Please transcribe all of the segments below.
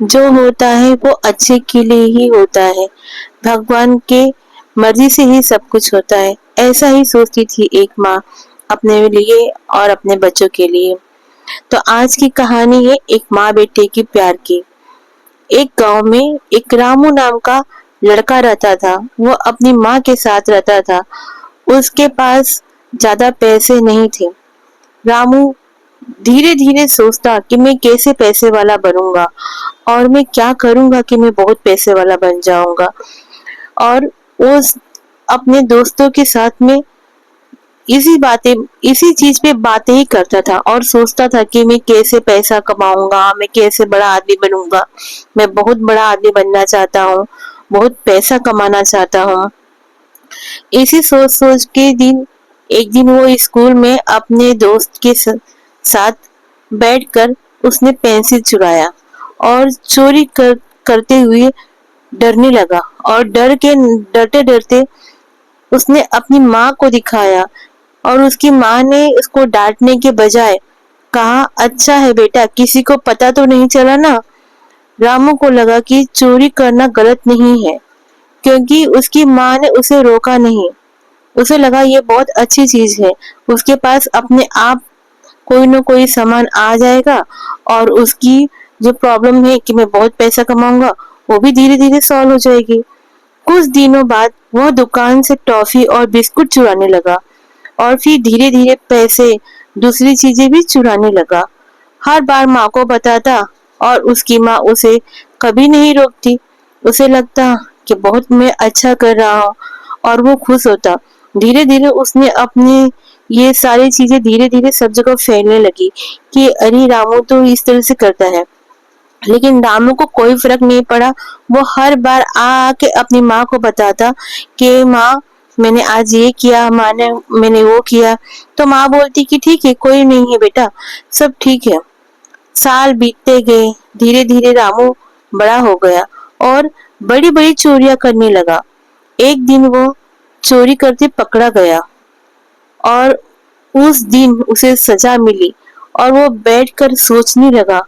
जो होता है वो अच्छे के लिए ही होता है। भगवान के मर्जी से ही सब कुछ होता है। ऐसा ही सोचती थी एक माँ अपने लिए और अपने बच्चों के लिए। तो आज की कहानी है एक माँ बेटे की प्यार की। एक गांव में एक रामू नाम का लड़का रहता था। वो अपनी माँ के साथ रहता था। उसके पास ज्यादा पैसे नहीं थे। रामू धीरे धीरे सोचता कि मैं कैसे पैसे वाला बनूंगा और मैं क्या करूंगा कि मैं बहुत पैसे वाला बन जाऊंगा। और वो अपने दोस्तों के साथ में इसी चीज पे बातें ही करता था और सोचता था कि मैं कैसे पैसा कमाऊंगा, मैं कैसे बड़ा आदमी बनूंगा। मैं बहुत बड़ा आदमी बनना चाहता हूँ, बहुत पैसा कमाना चाहता हूँ। इसी सोच सोच के एक दिन वो स्कूल में अपने दोस्त के साथ बैठकर उसने पेंसिल चुराया और करते हुए डरने लगा। और डरते डरते उसने अपनी माँ को दिखाया और उसकी माँ ने उसको डांटने के बजाय कहा, अच्छा है बेटा, किसी को पता तो नहीं चला ना। रामू को लगा कि चोरी करना गलत नहीं है, क्योंकि उसकी माँ ने उसे रोका नहीं। उसे लगा ये बहुत अच्छी चीज है। उसके पास अपने आप कोई न कोई सामान आ जाएगा और उसकी जो प्रॉब्लम है कि मैं बहुत पैसा कमाऊंगा, वो भी धीरे धीरे सॉल्व हो जाएगी। कुछ दिनों बाद वह दुकान से टॉफी और बिस्कुट चुराने लगा और फिर धीरे धीरे पैसे, दूसरी चीजें भी चुराने लगा। हर बार माँ को बताता और उसकी माँ उसे कभी नहीं रोकती। उसे लगता कि बहुत मैं अच्छा कर रहा हूँ और वो खुश होता। धीरे धीरे उसने अपने ये सारी चीजें धीरे धीरे सब जगह फैलने लगी कि अरे रामू तो इस तरह से करता है। लेकिन रामू को कोई फर्क नहीं पड़ा। वो हर बार आके अपनी माँ को बताता कि माँ, मैंने आज ये किया, मैंने वो किया। तो माँ बोलती कि ठीक है, कोई नहीं है बेटा, सब ठीक है। साल बीतते गए। धीरे धीरे रामू बड़ा हो गया और बड़ी बड़ी चोरियां करने लगा। एक दिन वो चोरी करते पकड़ा गया और उस दिन उसे सजा मिली। और वो बैठकर सोचने लगा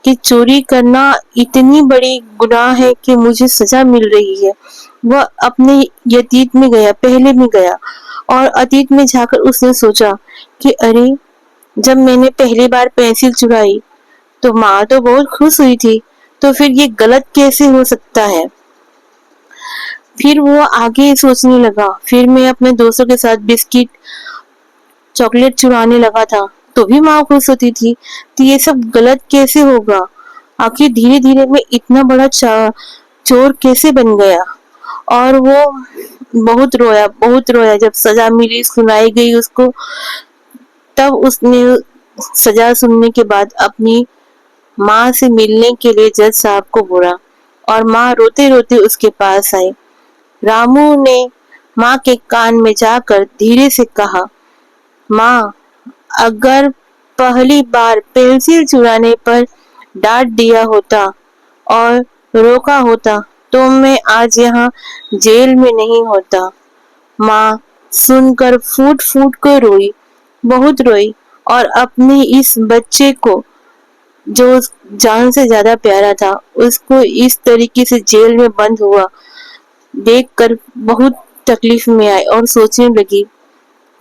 कि चोरी करना इतनी बड़ी गुनाह है कि मुझे सजा मिल रही है। वह अपने अतीत में गया, पहले में गया और अतीत में जाकर उसने सोचा कि अरे, जब मैंने पहली बार पेंसिल चुराई तो माँ तो बहुत खुश हुई थी, तो फिर ये गलत कैसे हो सकता है। फिर वो आगे सोचने लगा। फिर मैं अपने दोस्तों के साथ बिस्किट, चॉकलेट चुराने लगा था तो भी माँ खुश होती थी। तो ये सब गलत कैसे होगा। आखिर धीरे धीरे मैं इतना बड़ा चोर कैसे बन गया। और वो बहुत रोया जब सजा मिली, सुनाई गई उसको। तब उसने सजा सुनने के बाद अपनी माँ से मिलने के लिए जज साहब को बोला और माँ रोते रोते उसके पास आई। रामू ने माँ के कान में जाकर धीरे से कहा, माँ, अगर पहली बार पेंसिल चुराने पर डांट दिया होता और रोका होता तो मैं आज यहाँ जेल में नहीं होता। माँ सुनकर फूट फूट कर रोई, बहुत रोई और अपने इस बच्चे को जो जान से ज्यादा प्यारा था, उसको इस तरीके से जेल में बंद हुआ देखकर बहुत तकलीफ में आई और सोचने लगी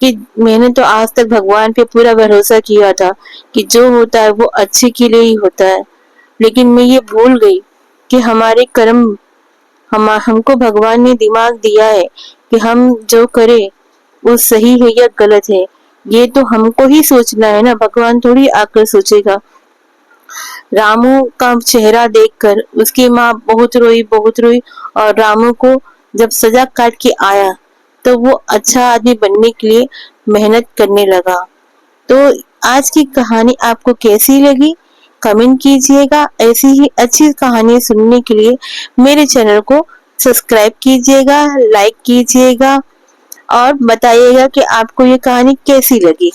कि मैंने तो आज तक भगवान पे पूरा भरोसा किया था कि जो होता है वो अच्छे के लिए ही होता है। लेकिन मैं ये भूल गई कि हमारे कर्म, हमको भगवान ने दिमाग दिया है कि हम जो करें वो सही है या गलत है। ये तो हमको ही सोचना है ना, भगवान थोड़ी आकर सोचेगा। रामू का चेहरा देखकर उसकी माँ बहुत रोई और रामू को जब सजा काट के आया तो वो अच्छा आदमी बनने के लिए मेहनत करने लगा। तो आज की कहानी आपको कैसी लगी, कमेंट कीजिएगा। ऐसी ही अच्छी कहानी सुनने के लिए मेरे चैनल को सब्सक्राइब कीजिएगा, लाइक कीजिएगा और बताइएगा कि आपको ये कहानी कैसी लगी।